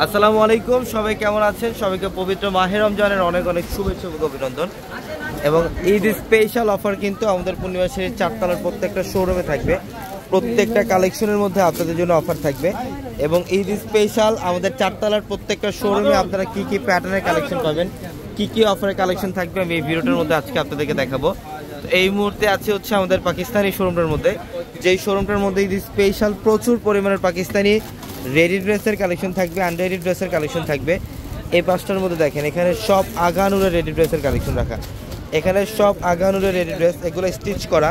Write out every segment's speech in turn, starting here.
আসসালামু আলাইকুম, সবাই কেমন আছেন? সবাইকে পবিত্র মাহে রমজানের অনেক অনেক শুভেচ্ছা ও অভিনন্দন। এবং ঈদ স্পেশাল অফার কিন্তু আমাদের পূর্ণিমাসের চারতলার প্রত্যেকটা শোরুমে থাকবে। প্রত্যেকটা কালেকশনের মধ্যে আপনাদের জন্য অফার থাকবে। এবং ঈদ স্পেশাল আমাদের চারতলার প্রত্যেকটা শোরুমে আপনারা কি কি প্যাটার্নের কালেকশন পাবেন, কি কি অফারের কালেকশন থাকবে, আমি এই ভিডিওটার মধ্যে আজকে আপনাদেরকে দেখাবো। তো এই মুহূর্তে আছে হচ্ছে আমাদের পাকিস্তানি শোরুমটার মধ্যে, যেই শোরুমটার মধ্যে ঈদ স্পেশাল প্রচুর পরিমাণের পাকিস্তানি রেডি ড্রেসের কালেকশন থাকবে, আনরেডি ড্রেসের কালেকশন থাকবে। এই পাঁচটার মধ্যে দেখেন এখানে সব আগানুরের রেডি ড্রেসের কালেকশন রাখা। এখানে সব আগানুরের রেডি ড্রেস, এগুলো স্টিচ করা,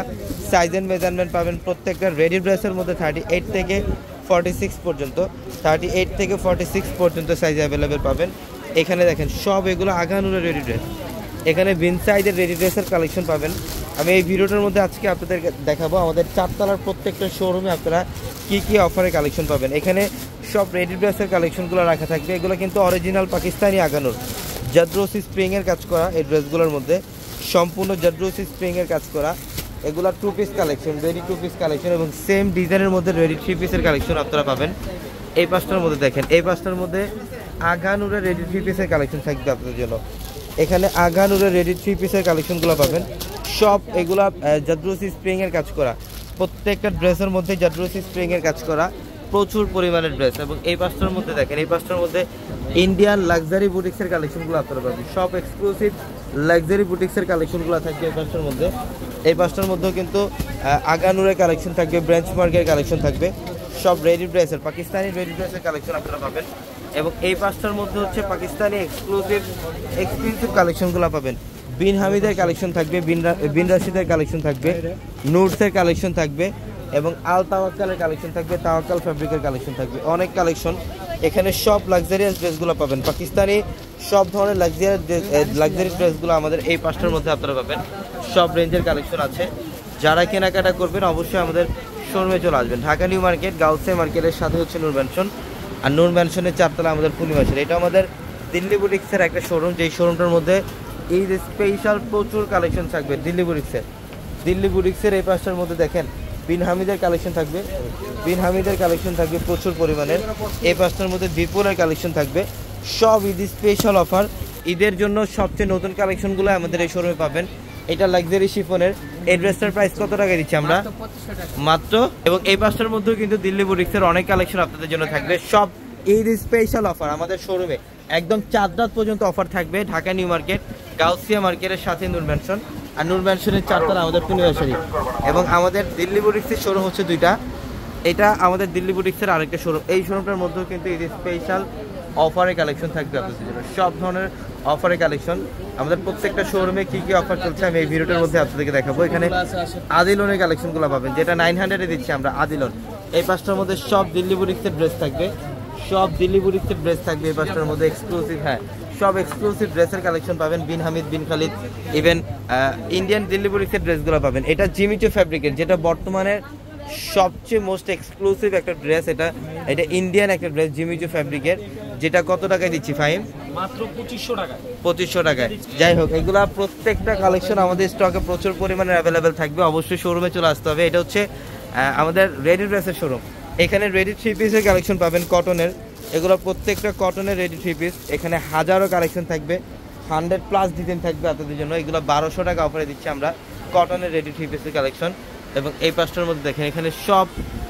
সাইজ এন্ড মেজারমেন্ট পাবেন প্রত্যেকটা রেডি ড্রেসের মধ্যে 38 থেকে 46 পর্যন্ত, 38 থেকে 46 পর্যন্ত সাইজ অ্যাভেলেবেল পাবেন। এখানে দেখেন সব এগুলো আগানুরের রেডি ড্রেস। এখানে বিন সাইজের রেডি ড্রেসের কালেকশন পাবেন। আমি এই ভিডিওটার মধ্যে আজকে আপনাদেরকে দেখাবো আমাদের চারতলার প্রত্যেকটা শোরুমে আপনারা কি কি অফারে কালেকশন পাবেন। এখানে সব রেডি ড্রেসের কালেকশনগুলো রাখা থাকবে। এগুলো কিন্তু অরিজিনাল পাকিস্তানি আগানুর জাদ্রোসি স্প্রিংয়ের কাজ করা। এই ড্রেসগুলোর মধ্যে সম্পূর্ণ জাদ্রোসি স্প্রিংয়ের কাজ করা। এগুলো 2 piece collection, ready 2 piece collection এবং সেম ডিজাইনের মধ্যে রেডি 3 পিসের কালেকশন আপনারা পাবেন। এই পাঁচটার মধ্যে দেখেন, এই পাঁচটার মধ্যে আগানুরের রেডি 3 পিসের কালেকশন থাকবে আপনাদের জন্য। এখানে আগানুরের রেডি 3 পিসের কালেকশনগুলো পাবেন। সব এগুলা জাদ্রোসি স্প্রিংয়ের কাজ করা, প্রত্যেকটা ড্রেসের মধ্যে জাদ্রোসি স্প্রিংয়ের কাজ করা, প্রচুর পরিমাণের ড্রেস। এবং এই পাঁচটার মধ্যে দেখেন, এই পাঁচটার মধ্যে ইন্ডিয়ান লাক্সারি বুটিক্সের কালেকশনগুলো আপনারা পাবেন। সব এক্সক্লুসিভ লাক্সারি বুটিক্সের কালেকশনগুলো থাকবে এই পাঁচটার মধ্যে। এই পাঁচটার মধ্যেও কিন্তু আগানুরের কালেকশন থাকবে, ব্রেঞ্চ মার্কের কালেকশন থাকবে, সব রেডি ড্রেসের পাকিস্তানি রেডি ড্রেসের কালেকশন আপনারা পাবেন। এবং এই পাঁচটার মধ্যে হচ্ছে পাকিস্তানি এক্সক্লুসিভ কালেকশনগুলো পাবেন। বিন হামিদের কালেকশন থাকবে, বিন রাশিদের কালেকশন থাকবে, নুটসের কালেকশন থাকবে এবং আল তাওয়াক্কালের কালেকশন থাকবে, তাওয়াক্কাল ফ্যাব্রিকের কালেকশন থাকবে। অনেক কালেকশন। এখানে সব লাক্সারিয়াস ড্রেসগুলো পাবেন, পাকিস্তানি সব ধরনের লাক্সারি ড্রেসগুলো আমাদের এই পাঁচটার মধ্যে আপনারা পাবেন। সব রেঞ্জের কালেকশন আছে। যারা কেনাকাটা করবেন অবশ্যই আমাদের শোরুমে চলে আসবেন। ঢাকা নিউ মার্কেট, গাউসিয়া মার্কেটের সাথে হচ্ছে নূর ম্যানশন, আর নূর ম্যানশনের চারতলা আমাদের পূর্ণিমাসের। এটা আমাদের দিল্লি বুটিক্সের একটা শোরুম, যেই শোরুমটার মধ্যে ঈদ স্পেশাল প্রচুর কালেকশন থাকবে। দিল্লি বুটিক্সের এই পাঁচটার মধ্যে দেখেন বিন হামিদের কালেকশন থাকবে, বিন হামিদের কালেকশন থাকবে প্রচুর পরিমাণের। এই পাঁচটার মধ্যে বিপুলের কালেকশন থাকবে। সব ঈদ স্পেশাল অফার, ঈদের জন্য সবচেয়ে নতুন কালেকশনগুলো আমাদের এই শোরুমে পাবেন। এটা লাক্সারি শিফনের। এই ড্রেসটার প্রাইস কত টাকা দিচ্ছি আমরা? মাত্র। এবং এই পাঁচটার মধ্যেও কিন্তু দিল্লি বুটিক্সের অনেক কালেকশন আপনাদের জন্য থাকবে। সব ঈদ স্পেশাল অফার আমাদের শোরুমে একদম 4 রাত পর্যন্ত অফার থাকবে। ঢাকা নিউ মার্কেট, গাউসিয়া মার্কেটের সাথে নূর ম্যানশন, আর নূর ম্যানশনের চারতলা আমাদের পূর্ণিমাশারি। এবং আমাদের দিল্লি বুটিক্সের শোরুম হচ্ছে 2টা। এটা আমাদের দিল্লি বুটিক্সের আরেকটা শোরুম। এই শোরুমটার মধ্যেও কিন্তু ঈদ স্পেশাল অফারের কালেকশন থাকবে আপনাদের জন্য। সব ধরনের অফারের কালেকশন আমাদের প্রত্যেকটা শোরুমে কি কি অফার চলছে আমি এই ভিডিওটার মধ্যে আপনাদেরকে দেখাবো। এখানে আদিলনের কালেকশনগুলো পাবেন, যেটা 900-এ দিচ্ছি আমরা আদিলন। এই পাঁচটার মধ্যে সব দিল্লি বুটিক্সের ড্রেস থাকবে, সব দিল্লি বুটিক্সের ড্রেস থাকবে এই পাঁচটার মধ্যে এক্সক্লুসিভ। হ্যাঁ, সব এক্সক্লুসিভ ড্রেসের কালেকশন পাবেন। বিন হামিদ, বিন খালিদ, ইভেন ইন্ডিয়ান দিল্লি বুটিক্সের ড্রেসগুলো পাবেন। এটা জিমিচু ফ্যাব্রিকের, যেটা বর্তমানে সবচেয়ে মোস্ট এক্সক্লুসিভ একটা ড্রেস। এটা ইন্ডিয়ান একটা ড্রেস জিমিচু ফ্যাব্রিকের, যেটা কত টাকায় দিচ্ছি ফাহিম? মাত্র 2500 টাকায়। 2500 টাকায়। যাই হোক, এগুলা প্রত্যেকটা কালেকশন আমাদের স্টকে প্রচুর পরিমাণে অ্যাভেলেবেল থাকবে। অবশ্যই শোরুমে চলে আসতে হবে। এটা হচ্ছে আমাদের রেডি ড্রেসের শোরুম। এখানে রেডি 3 পিসের কালেকশন পাবেন কটনের। এগুলো প্রত্যেকটা কটনের রেডি 3 পিস। এখানে হাজারো কালেকশন থাকবে, 100+ ডিজাইন থাকবে আপনাদের জন্য। এগুলো 1200 টাকা অফারে দিচ্ছি আমরা কটনের রেডি 3 পিসের কালেকশন। এবং এই পাঁচটার মধ্যে দেখেন এখানে সব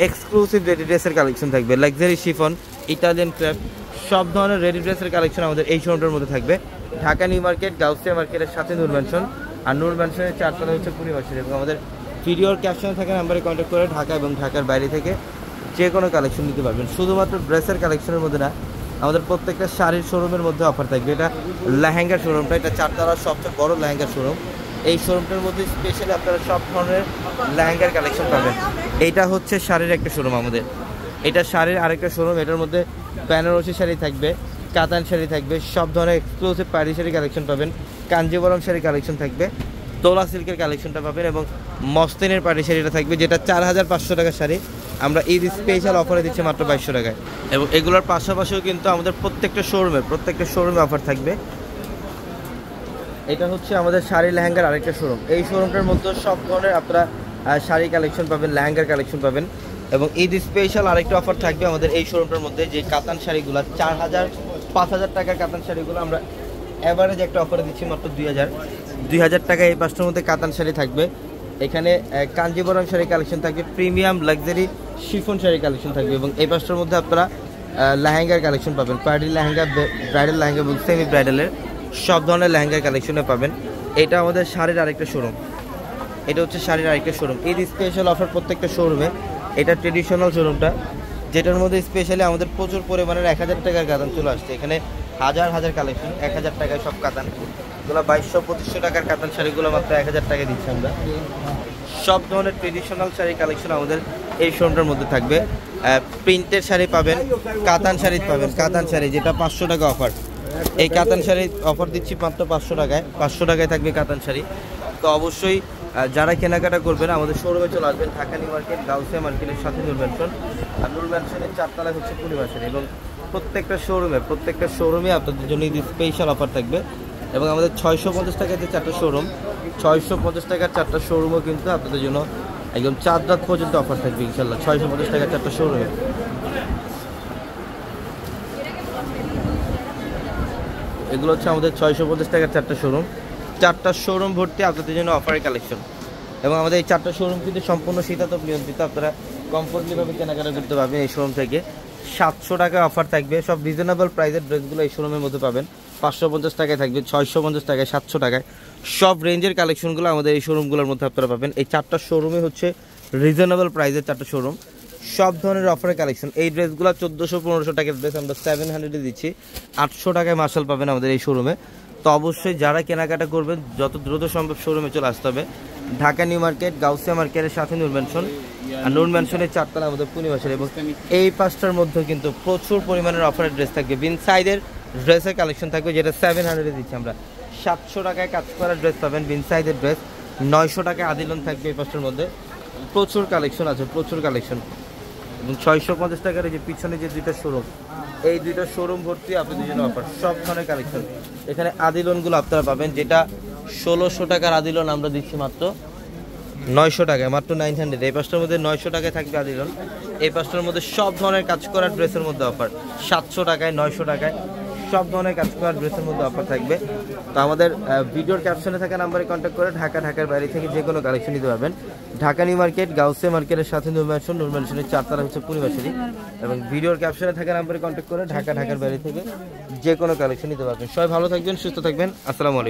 এক্সক্লুসিভ রেডি ড্রেসের কালেকশন থাকবে, লাক্সারি শিফন, ইটালিয়ান ক্র্যাফট, সব ধরনের রেডি ড্রেসের কালেকশন আমাদের এই শোরুমটার মধ্যে থাকবে। ঢাকা নিউ মার্কেট, গাউসিয়া মার্কেটের সাথে নূর ম্যানশন, আর নূর ম্যানশনের চারতলা হচ্ছে পূর্ণিমাশারি। এবং আমাদের ভিডিওর ক্যাপশনে থাকা নাম্বারে কন্ট্যাক্ট করে ঢাকা এবং ঢাকার বাইরে থেকে যে কোনো কালেকশন নিতে পারবেন। শুধুমাত্র ড্রেসের কালেকশনের মধ্যে না, আমাদের প্রত্যেকটা শাড়ির শোরুমের মধ্যে অফার থাকবে। এটা লেহেঙ্গার শোরুমটা, এটা চারতলার সবচেয়ে বড় লেহেঙ্গার শোরুম। এই শোরুমটার মধ্যে স্পেশালি আপনারা সব ধরনের লেহেঙ্গার কালেকশন পাবেন। এইটা হচ্ছে শাড়ির একটা শোরুম আমাদের, এটা শাড়ির আরেকটা শোরুম। এটার মধ্যে বেনারসি শাড়ি থাকবে, কাতান শাড়ি থাকবে, সব ধরনের এক্সক্লুসিভ পাড়ি শাড়ি কালেকশন পাবেন, কাঞ্জিবরম শাড়ি কালেকশন থাকবে, তোলা সিল্কের কালেকশনটা পাবেন এবং মস্তিনের পাড়ি শাড়িটা থাকবে, যেটা 4500 টাকার শাড়ি আমরা ঈদ স্পেশাল অফারে দিচ্ছি মাত্র 2200 টাকায়। এবং এগুলোর পাশাপাশিও কিন্তু আমাদের প্রত্যেকটা শোরুমে অফার থাকবে। এটা হচ্ছে আমাদের শাড়ি লেহেঙ্গার আরেকটা শোরুম। এই শোরুমটার মধ্যে সব ধরনের আপনারা শাড়ি কালেকশন পাবেন, লেহেঙ্গার কালেকশন পাবেন। এবং ঈদ স্পেশাল আরেকটা অফার থাকবে আমাদের এই শোরুমটার মধ্যে, যে কাতান শাড়িগুলো 4000 5000 টাকার কাতান শাড়িগুলো আমরা এভারেজ একটা অফারে দিচ্ছি মাত্র 2000 টাকা। এই পাঁচটার মধ্যে কাতান শাড়ি থাকবে। এখানে কাঞ্জিবরম শাড়ি কালেকশন থাকবে, premium luxury chiffon sari collection থাকবে এবং এই পাঁচটার মধ্যে আপনারা লেহেঙ্গার কালেকশন পাবেন, পার্টি লেহেঙ্গা, ব্রাইডাল লেহেঙ্গা এবং সেমি ব্রাইডালের সব ধরনের লেহেঙ্গার কালেকশনে পাবেন। এটা আমাদের শাড়ির আরেকটা শোরুম, এটা হচ্ছে শাড়ির আরেকটা শোরুম। ঈদ স্পেশাল অফার প্রত্যেকটা শোরুমে। এটা ট্রেডিশনাল শোরুমটা, যেটার মধ্যে স্পেশালি আমাদের প্রচুর পরিমাণের 1000 টাকার কাতান চলে আসছে। এখানে হাজার কালেকশন, 1000 টাকায় সব কাতান। এগুলো 2200-2500 টাকার কাতান শাড়িগুলো মাত্র 1000 টাকায় দিচ্ছি আমরা। সব ধরনের ট্রেডিশনাল শাড়ি কালেকশন আমাদের এই শোরুমটার মধ্যে থাকবে। প্রিন্টের শাড়ি পাবেন, কাতান শাড়ি পাবেন। কাতান শাড়ি যেটা 500 টাকা অফার, এই কাতান শাড়ি অফার দিচ্ছি মাত্র 500 টাকায়। 500 টাকায় থাকবে কাতান শাড়ি। তো অবশ্যই যারা কেনাকাটা করবেন আমাদের শোরুমে চলে আসবেন, ঢাকা নিউ মার্কেট, গাউসিয়া মার্কেটের সাথে নূর ম্যানশন। আর নূর ম্যানশনের 4 তলায় হচ্ছে পূর্ণিমা শাড়ি এবং প্রত্যেকটা শোরুমে আপনাদের জন্য ঈদ স্পেশাল অফার থাকবে। এবং আমাদের 650 টাকার যে 4টা শোরুম, 650 টাকার 4টা শোরুমও কিন্তু আপনাদের জন্য একদম 4 রাত পর্যন্ত অফার থাকবে ইনশাল্লাহ। 650 টাকার 4টা শোরুমে। এগুলো হচ্ছে আমাদের 650 টাকার 4টা শোরুম। 4টা শোরুম ভর্তি আপনাদের জন্য অফারের কালেকশন। এবং আমাদের এই 4টা শোরুম কিন্তু সম্পূর্ণ শীতাতপ নিয়ন্ত্রিত, আপনারা কমফোর্টলিভাবে কেনাকাটা করতে পারবেন এই শোরুম থেকে। 700 টাকা অফার থাকবে, সব রিজনেবল প্রাইসের ড্রেসগুলো এই শোরুমের মধ্যে পাবেন। 550 টাকায় থাকবে, 650 টাকায়, 700 টাকায়, সব রেঞ্জের কালেকশনগুলো আমাদের এই শোরুমগুলোর মধ্যে আপনারা পাবেন। এই 4টা শোরুমে হচ্ছে রিজনেবল প্রাইসের 4টা শোরুম, সব ধরনের অফারের কালেকশন। এই ড্রেসগুলো 1400-1500 টাকার ড্রেস আমরা 700-এ দিচ্ছি, 800 টাকায় মার্শাল পাবেন আমাদের এই শোরুমে। তো অবশ্যই যারা কেনাকাটা করবেন যত দ্রুত সম্ভব শোরুমে চলে আসতে হবে। ঢাকা নিউ মার্কেট, গাউসিয়া মার্কেটের সাথে নূর ম্যানশন, আর নূর ম্যানশনের 4 তলা আমাদের পূর্ণিমা শাড়ি। এবং এই 5টার মধ্যে কিন্তু প্রচুর পরিমাণের অফারের ড্রেস থাকবে। বিন সাইজের ড্রেসের কালেকশন থাকবে, যেটা 700-এ দিচ্ছি আমরা। 700 টাকায় কাজ করা ড্রেস পাবেন, বিন সাইজের ড্রেস। 900 টাকায় আদিলন থাকবে এই 5টার মধ্যে। প্রচুর কালেকশন আছে, প্রচুর কালেকশন। এবং 650 টাকার এই যে পিছনে যে 2টা শোরুম, এই 2টা শোরুম ভর্তি আপনাদের জন্য অফার, সব ধরনের কালেকশন। এখানে আদিলনগুলো আপনারা পাবেন, যেটা 1600 টাকার আদিলন আমরা দিচ্ছি মাত্র 900 টাকায়, মাত্র 900। এই 5টার মধ্যে 900 টাকায় থাকবে আদিলন। এই 5টার মধ্যে সব ধরনের কাজ করা ড্রেসের মধ্যে অফার, 700 টাকায়, 900 টাকায়, সব ধরনের কাজ করা ড্রেসের মধ্যে অফার থাকবে। তো আমাদের ভিডিওর ক্যাপশনে থাকা নাম্বারে কন্ট্যাক্ট করে ঢাকার বাইরে থেকে যে কোনো কালেকশন নিতে পারবেন। ঢাকা নিউ মার্কেট, গাউসিয়া মার্কেটের সাথে নূর ম্যানশনের 4 তলা হচ্ছে পূর্ণিমা শাড়ি। এবং ভিডিওর ক্যাপশনে থাকা নাম্বারে কন্ট্যাক্ট করে ঢাকার বাইরে থেকে যে কোনো কালেকশন নিতে পারবেন। সবাই ভালো থাকবেন, সুস্থ থাকবেন। আসসালামু আলাইকুম।